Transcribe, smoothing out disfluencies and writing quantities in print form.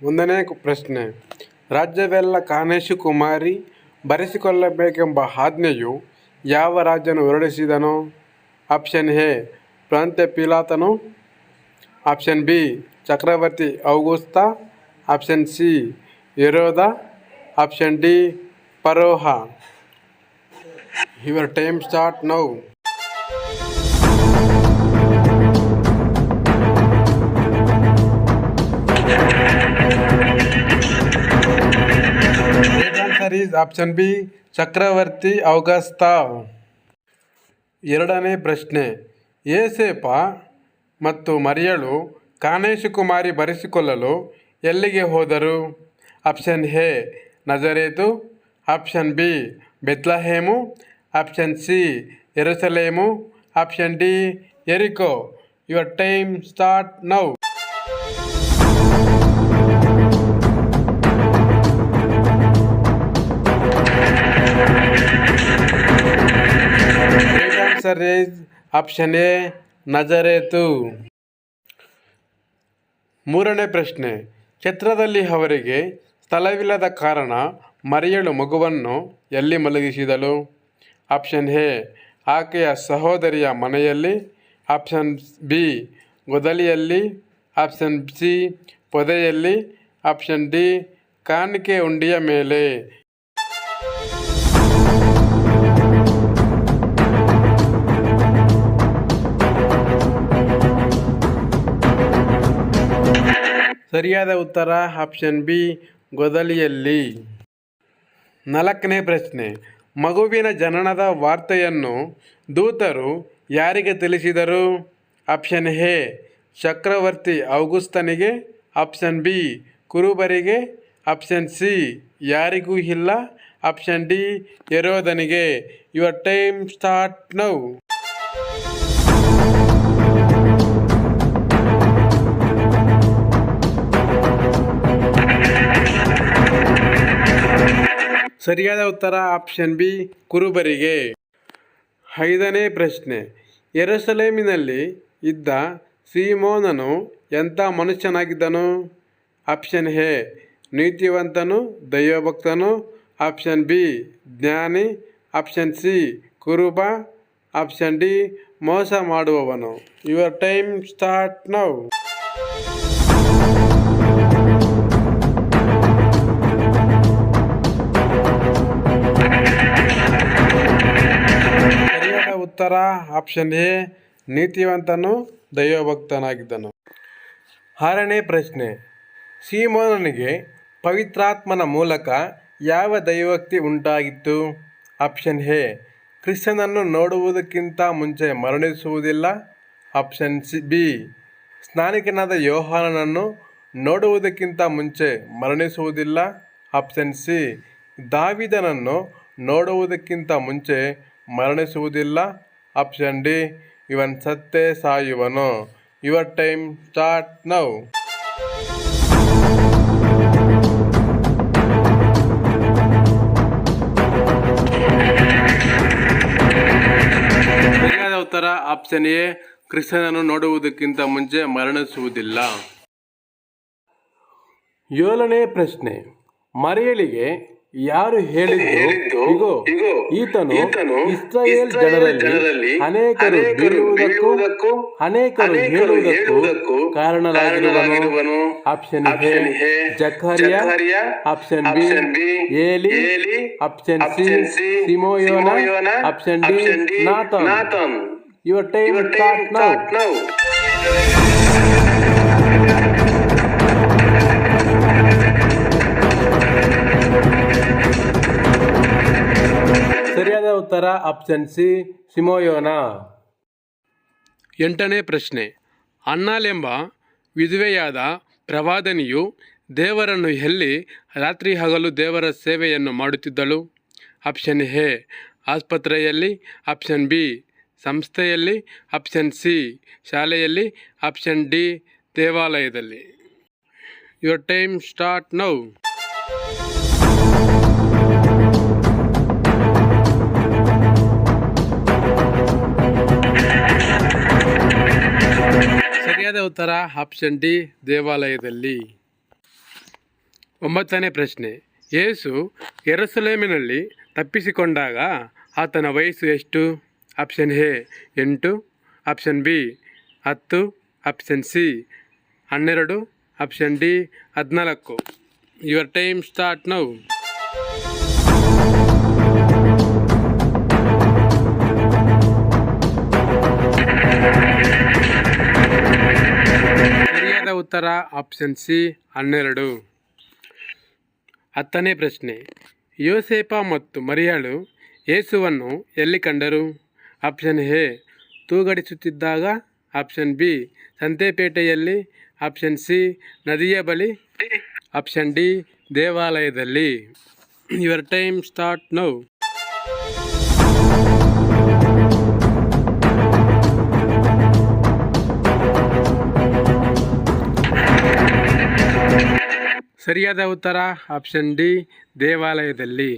ಒಂದನೇ ಪ್ರಶ್ನೆ. ರಾಜ್ಯವೆಲ್ಲ ಕಾಮೇಶು ಕುಮಾರಿ ಬರೆಸಿಕೊಳ್ಳಬೇಕೆಂಬ ಆಜ್ಞೆಯು ಯಾವ ರಾಜನು ಹೊರಡಿಸಿದನು? ಆಪ್ಷನ್ ಎ ಪ್ರಾಂತ್ಯ ಪಿಲಾತನು, ಆಪ್ಷನ್ ಬಿ ಚಕ್ರವರ್ತಿ ಔಗುಸ್ತ, ಆಪ್ಷನ್ ಸಿ ಹೆರೋದ, option D Pharaoh. Your time start now. Option B ಚಕ್ರವರ್ತಿ ಔಗಸ್ತ. ಎರಡನೇ ಪ್ರಶ್ನೆ. ಏಸೇಪ ಮತ್ತು ಮರಿಯಳು ಕಾನೇಶು ಕುಮಾರಿ ಬರೆಸಿಕೊಳ್ಳಲು ಎಲ್ಲಿಗೆ ಹೋದರು? ಆಪ್ಷನ್ ಎ ನಜರೇತು, ಆಪ್ಷನ್ ಬಿ ಬೆತ್ಲಹೇಮು, ಆಪ್ಷನ್ ಸಿ ಯೆರೂಸಲೇಮು, ಆಪ್ಷನ್ ಡಿ ಯೆರಿಕೋ. Your time start now. Answer is option A ನಜರೇತು. ಮೂರನೇ ಪ್ರಶ್ನೆ. ಛತ್ರದಲ್ಲಿ ಅವರಿಗೆ ಸ್ಥಳವಿಲ್ಲದ ಕಾರಣ ಮರಿಯಳು ಮಗುವನ್ನು ಎಲ್ಲಿ ಮಲಗಿಸಿದಳು? ಆಪ್ಷನ್ ಎ ಆಕೆಯ ಸಹೋದರಿಯ ಮನೆಯಲ್ಲಿ, ಆಪ್ಷನ್ ಬಿ ಗೊದಲಿಯಲ್ಲಿ, ಆಪ್ಷನ್ ಸಿ ಪೊದೆಯಲ್ಲಿ, ಆಪ್ಷನ್ ಡಿ ಕಾಣಿಕೆ ಉಂಡಿಯ ಮೇಲೆ. ಸರಿಯಾದ ಉತ್ತರ ಆಪ್ಷನ್ ಬಿ ಗೊದಲಿಯಲ್ಲಿ. ನಾಲ್ಕನೇ ಪ್ರಶ್ನೆ. ಮಗುವಿನ ಜನನದ ವಾರ್ತೆಯನ್ನು ದೂತರು ಯಾರಿಗೆ ತಿಳಿಸಿದರು? ಆಪ್ಷನ್ ಎ ಚಕ್ರವರ್ತಿ ಔಗುಸ್ತನಿಗೆ, ಆಪ್ಷನ್ ಬಿ ಕುರುಬರಿಗೆ, ಆಪ್ಷನ್ ಸಿ ಯಾರಿಗೂ ಇಲ್ಲ, ಆಪ್ಷನ್ ಡಿ ಹೆರೋದನಿಗೆ. Your time start now. ಸರಿಯಾದ ಉತ್ತರ ಆಪ್ಷನ್ ಬಿ ಕುರುಬರಿಗೆ. ಐದನೇ ಪ್ರಶ್ನೆ. ಯೆರೂಸಲೇಮಿನಲ್ಲಿ ಇದ್ದ ಸೀಮೋನನು ಎಂಥ ಮನುಷ್ಯನಾಗಿದ್ದನು? ಆಪ್ಷನ್ ಎ ನೀತಿವಂತನು ದೈವಭಕ್ತನು, ಆಪ್ಷನ್ ಬಿ ಜ್ಞಾನಿ, ಆಪ್ಷನ್ ಸಿ ಕುರುಬ, ಆಪ್ಷನ್ ಡಿ ಮೋಸ ಮಾಡುವವನು. Your time start now. ಉತ್ತರ ಆಪ್ಷನ್ ಎ ನೀತಿವಂತನು ದೈವಭಕ್ತನಾಗಿದ್ದನು. ಆರನೇ ಪ್ರಶ್ನೆ. ಸೀಮೋನನಿಗೆ ಪವಿತ್ರಾತ್ಮನ ಮೂಲಕ ಯಾವ ದೈವೋಕ್ತಿ ಉಂಟಾಗಿತ್ತು? ಆಪ್ಷನ್ ಎ ಕ್ರಿಸ್ತನನ್ನು ನೋಡುವುದಕ್ಕಿಂತ ಮುಂಚೆ ಮರಣಿಸುವುದಿಲ್ಲ, ಆಪ್ಷನ್ ಬಿ ಸ್ನಾನಿಕನಾದ ಯೋಹಾನನನ್ನು ನೋಡುವುದಕ್ಕಿಂತ ಮುಂಚೆ ಮರಣಿಸುವುದಿಲ್ಲ, ಆಪ್ಷನ್ ಸಿ ದಾವೀದನನ್ನು ನೋಡುವುದಕ್ಕಿಂತ ಮುಂಚೆ ಮರಣಿಸುವುದಿಲ್ಲ, ಆಪ್ಷನ್ ಡಿ ಇವನ್ ಸತ್ತೇ ಸಾಯುವನು. Your time start now. ಸರಿಯಾದ ಉತ್ತರ ಆಪ್ಷನ್ ಎ ಕ್ರಿಸ್ತನನ್ನು ನೋಡುವುದಕ್ಕಿಂತ ಮುಂಚೆ ಮರಣಿಸುವುದಿಲ್ಲ. ಏಳನೇ ಪ್ರಶ್ನೆ. ಮರಿಯಳಿಗೆ ಯಾರು ಹೇಳಿದ್ದು, ಇಗೋ ಈತನು ಇಸ್ರಾಯೇಲ್ ಜನರಲ್ಲಿ ಅನೇಕರು ಬೀಳುವುದಕ್ಕೂ ಅನೇಕರು ಹೇಳುವುದಕ್ಕೂ ಕಾರಣರಾಗಿರುವನು? Option A Zechariah, option B Eli, option C Simeon, option D Nathan. Your time start now. ಸರಿಯಾದ ಉತ್ತರ ಆಪ್ಷನ್ ಸಿ ಸಿಮೋಯೋನ. ಎಂಟನೇ ಪ್ರಶ್ನೆ. ಅನ್ನಾಳೆಂಬ ವಿಧವೆಯಾದ ಪ್ರವಾದಿನಿಯು ದೇವರನ್ನು ಎಲ್ಲಿ ರಾತ್ರಿ ಹಗಲು ದೇವರ ಸೇವೆಯನ್ನು ಮಾಡುತ್ತಿದ್ದಳು? ಆಪ್ಷನ್ ಎ ಆಸ್ಪತ್ರೆಯಲ್ಲಿ, ಆಪ್ಷನ್ ಬಿ ಸಂಸ್ಥೆಯಲ್ಲಿ, ಆಪ್ಷನ್ ಸಿ ಶಾಲೆಯಲ್ಲಿ, ಆಪ್ಷನ್ ಡಿ ದೇವಾಲಯದಲ್ಲಿ. Your time start now. ಸರಿಯಾದ ಉತ್ತರ ಆಪ್ಷನ್ ಡಿ ದೇವಾಲಯದಲ್ಲಿ. 9ನೇ ಪ್ರಶ್ನೆ. ಯೇಸು ಯೆರೂಸಲೇಮಿನಲ್ಲಿ ತಪ್ಪಿಸಿಕೊಂಡಾಗ ಆತನ ವಯಸ್ಸು ಎಷ್ಟು? Option A 8, option B 10, option C 12, option D 14. Your time start now. ಸರಿಯಾದ ಉತ್ತರ ಆಪ್ಷನ್ ಸಿ 12. 10ನೇ ಪ್ರಶ್ನೆ. ಯೋಸೇಪ ಮತ್ತು ಮರಿಯಳು ಯೇಸುವನ್ನು ಎಲ್ಲಿ ಕಂಡರು? ಆಪ್ಷನ್ ಎ ತೂಗಡಿಸುತ್ತಿದ್ದಾಗ, ಆಪ್ಷನ್ ಬಿ ಸಂತೆಪೇಟೆಯಲ್ಲಿ, ಆಪ್ಷನ್ ಸಿ ನದಿಯ ಬಳಿ, ಆಪ್ಷನ್ ಡಿ ದೇವಾಲಯದಲ್ಲಿ. Your time start now. ಸರಿಯಾದ ಉತ್ತರ ಆಪ್ಷನ್ ಡಿ ದೇವಾಲಯದಲ್ಲಿ.